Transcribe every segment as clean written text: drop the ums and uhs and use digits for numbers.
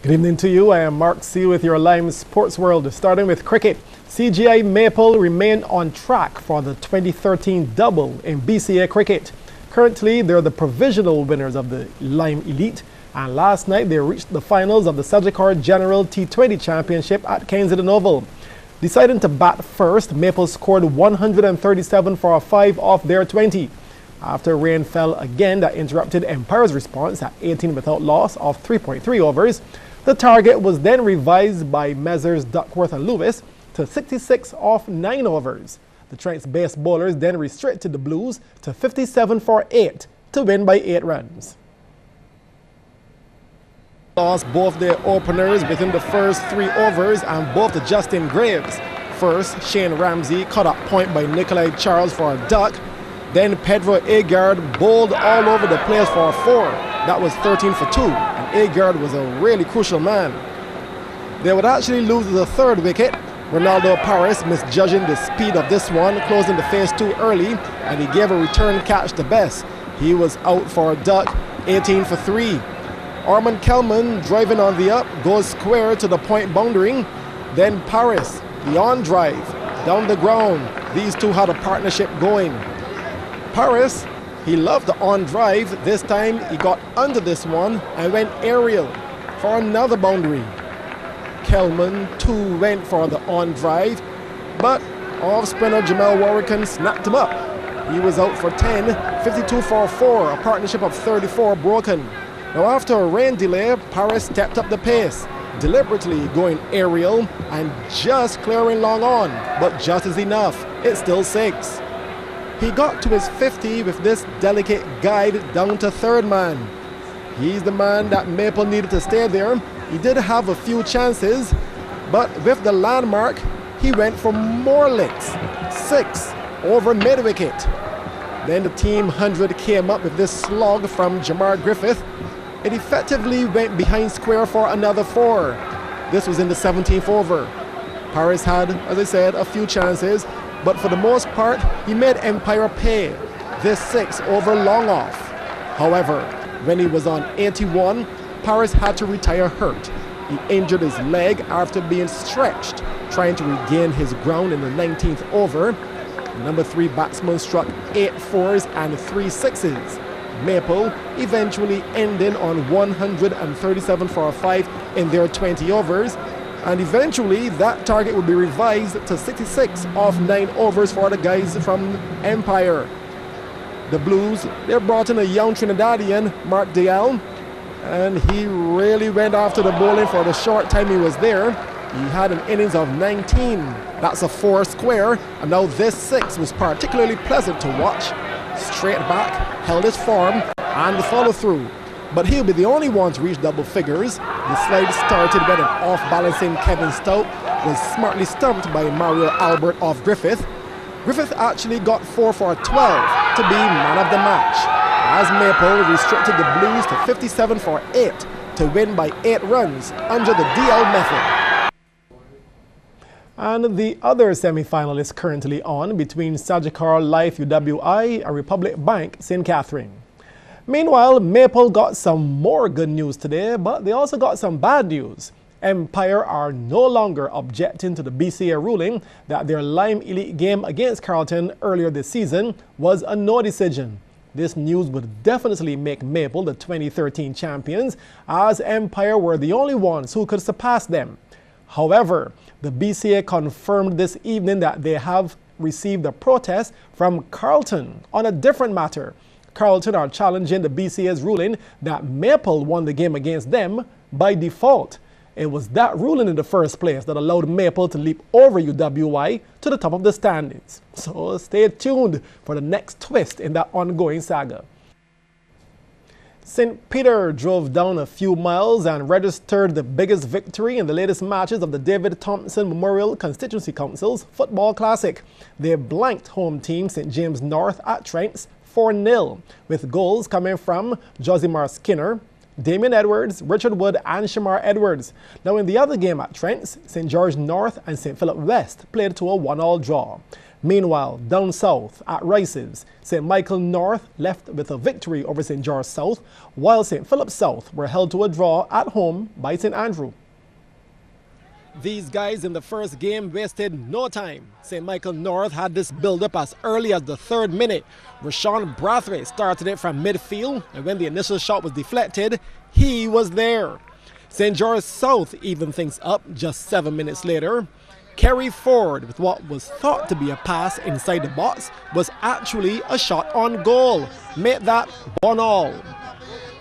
Good evening to you. I am Mark C. with your Lime Sports World. Starting with cricket, CGI Maple remain on track for the 2013 double in BCA cricket. Currently, they're the provisional winners of the Lime Elite, and last night they reached the finals of the Sagicor General T20 Championship at Kensington Oval. Deciding to bat first, Maple scored 137 for a 5 off their 20. After rain fell again that interrupted Empire's response at 18 without loss of 3.3 overs, the target was then revised by Messrs. Duckworth and Lewis to 66 off 9 overs. The Trent's base bowlers then restricted the Blues to 57 for 8 to win by 8 runs. Lost both their openers within the first 3 overs and both to Justin Graves. First, Shane Ramsey caught up point by Nikolai Charles for a duck. Then Pedro Agard bowled all over the place for a 4. That was 13 for 2, and Agard was a really crucial man. They would actually lose the 3rd wicket. Ronaldo Paris misjudging the speed of this one, closing the face too early, and he gave a return catch to Bess. He was out for a duck, 18 for 3. Ormond Kelman, driving on the up, goes square to the point boundary. Then Paris, the on drive, down the ground. These two had a partnership going. Paris, he loved the on drive. This time he got under this one and went aerial for another boundary. Kelman too went for the on drive, but off spinner Jamal Warwick snapped him up. He was out for 10, 52 for 4, a partnership of 34 broken. Now after a rain delay, Paris stepped up the pace, deliberately going aerial and just clearing long on, but just as enough. It's still 6. He got to his 50 with this delicate guide down to 3rd man. He's the man that Maple needed to stay there. He did have a few chances, but with the landmark, he went for more licks. 6 over mid-wicket. Then the team 100 came up with this slog from Jamar Griffith. It effectively went behind square for another 4. This was in the 17th over. Paris had, as I said, a few chances, but for the most part, he made Empire pay. This 6 over long off. However, when he was on 81, Paris had to retire hurt. He injured his leg after being stretched, trying to regain his ground in the 19th over. The number 3 batsman struck 8 4s and 3 6s. Maple eventually ending on 137 for a 5 in their 20 overs. And eventually that target would be revised to 66 off 9 overs for the guys from Empire. The Blues, they brought in a young Trinidadian, Mark Dial, and he really went after the bowling for the short time he was there. He had an innings of 19. That's a 4 square, and now this 6 was particularly pleasant to watch. Straight back, held his form, and the follow through. But he'll be the only one to reach double figures. The slide started when an off-balancing Kevin Stout was smartly stumped by Mario Albert off Griffith. Griffith actually got 4 for 12 to be man of the match, as Maple restricted the Blues to 57 for 8 to win by 8 runs under the DL method. And the other semi-final is currently on between Sagicor Life UWI and Republic Bank St. Catherine. Meanwhile, Maple got some more good news today, but they also got some bad news. Empire are no longer objecting to the BCA ruling that their Lime Elite game against Carlton earlier this season was a no decision. This news would definitely make Maple the 2013 champions, as Empire were the only ones who could surpass them. However, the BCA confirmed this evening that they have received a protest from Carlton on a different matter. Carlton are challenging the BCA's ruling that Maple won the game against them by default. It was that ruling in the first place that allowed Maple to leap over UWI to the top of the standings. So stay tuned for the next twist in that ongoing saga. St. Peter drove down a few miles and registered the biggest victory in the latest matches of the David Thompson Memorial Constituency Council's Football Classic. They blanked home team St. James North at Trent's 4-0, with goals coming from Josimar Skinner, Damien Edwards, Richard Wood, and Shamar Edwards. Now in the other game at Trent's, St. George North and St. Philip West played to a 1-1 draw. Meanwhile, down south at Rice's, St. Michael North left with a victory over St. George South, while St. Philip South were held to a draw at home by St. Andrew. These guys in the first game wasted no time. St. Michael North had this build-up as early as the 3rd minute. Rashawn Brathwaite started it from midfield, and when the initial shot was deflected, he was there. St. George South evened things up just 7 minutes later. Kerry Ford, with what was thought to be a pass inside the box, was actually a shot on goal. Made that 1-1.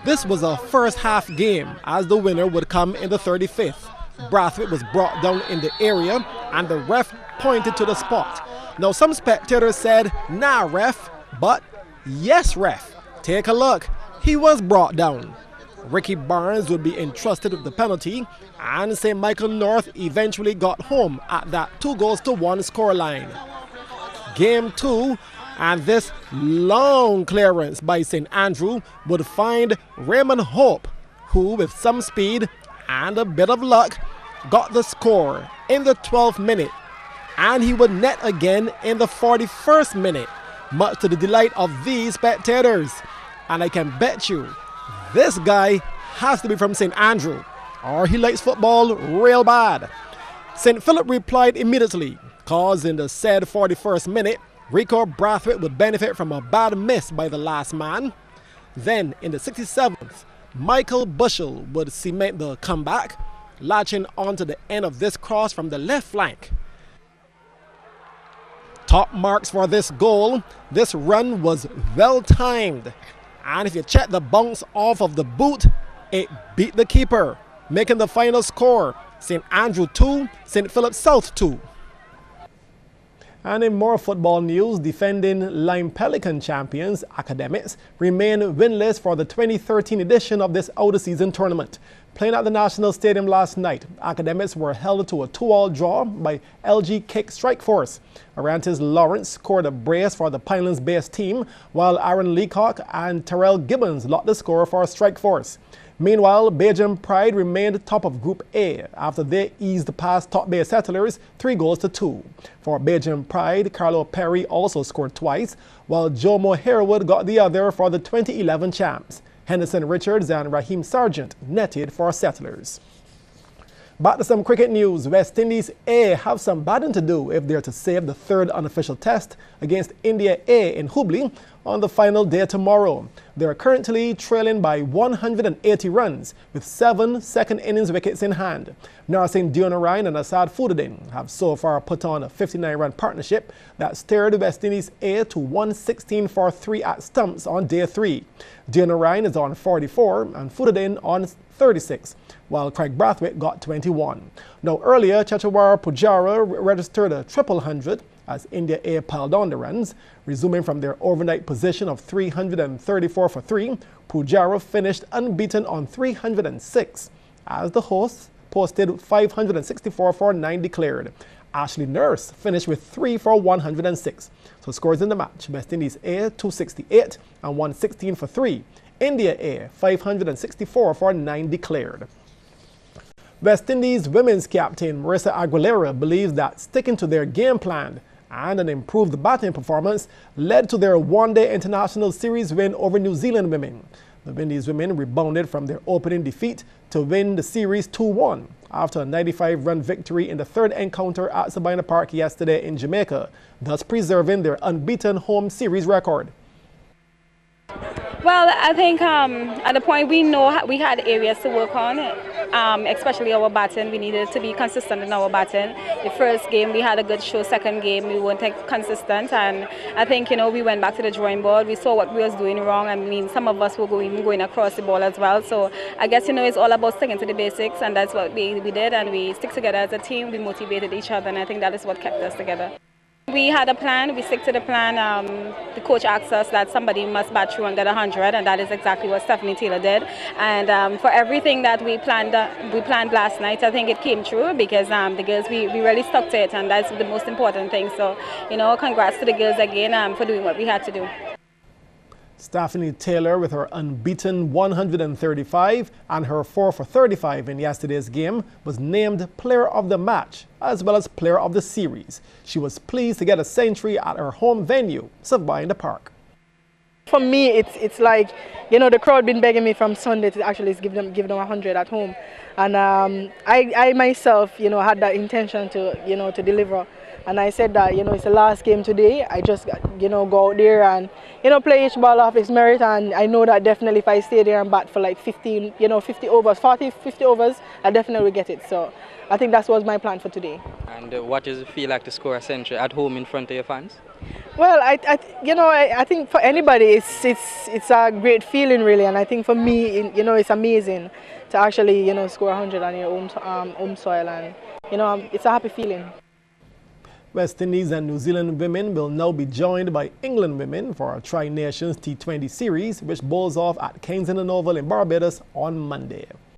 This was a first half game, as the winner would come in the 35th. Brathwaite was brought down in the area and the ref pointed to the spot. Now some spectators said, "Nah ref," but yes ref. Take a look, he was brought down. Ricky Barnes would be entrusted with the penalty, and St. Michael North eventually got home at that 2-1 scoreline. Game 2, and this long clearance by St. Andrew would find Raymond Hope, who with some speed and a bit of luck got the score in the 12th minute, and he would net again in the 41st minute, much to the delight of these spectators. And I can bet you this guy has to be from St. Andrew, or he likes football real bad. St. Philip replied immediately, cause in the said 41st minute, Rico Brathwaite would benefit from a bad miss by the last man. Then in the 67th, Michael Bushell would cement the comeback, latching onto the end of this cross from the left flank. Top marks for this goal. This run was well timed, and if you check the bounce off of the boot, it beat the keeper, making the final score St. Andrew 2, St. Philip South 2. And in more football news, defending Lime Pelican champions, Academics, remain winless for the 2013 edition of this out-of-season tournament. Playing at the National Stadium last night, Academics were held to a 2-2 draw by LG Kick Strike Force. Arantes Lawrence scored a brace for the Pinelands-based team, while Aaron Leacock and Terrell Gibbons locked the score for Strike Force. Meanwhile, Bajan Pride remained top of Group A after they eased past Top Bay Settlers 3-2. For Bajan Pride, Carlo Perry also scored twice, while Jomo Harewood got the other for the 2011 champs. Henderson Richards and Raheem Sargent netted for Settlers. Back to some cricket news. West Indies A have some batting to do if they're to save the 3rd unofficial test against India A in Hubli on the final day tomorrow. They are currently trailing by 180 runs with 7 second innings wickets in hand. Narasingh Deonarayan and Asad Fududdin have so far put on a 59-run partnership that steered West Indies A to 116 for 3 at stumps on day 3. Deonarayan is on 44 and Fududdin on 36, while Craig Brathwaite got 21. Now earlier, Chachawar Pujara registered a 300 as India A piled on the runs. Resuming from their overnight position of 334 for 3, Pujara finished unbeaten on 306, as the hosts posted 564 for 9 declared. Ashley Nurse finished with 3 for 106. So scores in the match: West Indies A 268 and 116 for 3. India A 564 for 9 declared. West Indies women's captain Marissa Aguilera believes that sticking to their game plan and an improved batting performance led to their one-day international series win over New Zealand women. The Indies women rebounded from their opening defeat to win the series 2-1 after a 95-run victory in the 3rd encounter at Sabina Park yesterday in Jamaica, thus preserving their unbeaten home series record. Well, I think at the point we know we had areas to work on, especially our batting. We needed to be consistent in our batting. The first game we had a good show, second game we weren't consistent, and I think we went back to the drawing board. We saw what we was doing wrong. I mean, some of us were going across the ball as well. So I guess it's all about sticking to the basics, and that's what we did, and we stick together as a team. We motivated each other, and I think that is what kept us together. We had a plan, we stick to the plan. The coach asked us that somebody must bat through and get 100, and that is exactly what Stephanie Taylor did. And for everything that we planned last night, I think it came true because the girls, we really stuck to it, and that's the most important thing. So, congrats to the girls again for doing what we had to do. Stephanie Taylor with her unbeaten 135 and her 4 for 35 in yesterday's game was named Player of the Match as well as Player of the Series. She was pleased to get a century at her home venue, Savoy in the Park. For me, it's like, you know, the crowd been begging me from Sunday to actually give them 100 at home. And I myself, you know, had that intention to, you know, to deliver. And I said that, you know, it's the last game today. I just, you know, go out there and, you know, play each ball off its merit. And I know that definitely if I stay there and bat for like 50 overs, 50 overs, I definitely will get it. So I think that was my plan for today. And what does it feel like to score a century at home in front of your fans? Well, I think for anybody it's a great feeling really, and I think for me, you know, it's amazing to actually, you know, score 100 on your own home soil, and you know, it's a happy feeling. West Indies and New Zealand women will now be joined by England women for a Tri-Nations T20 series, which bowls off at Kensington Oval in Barbados on Monday.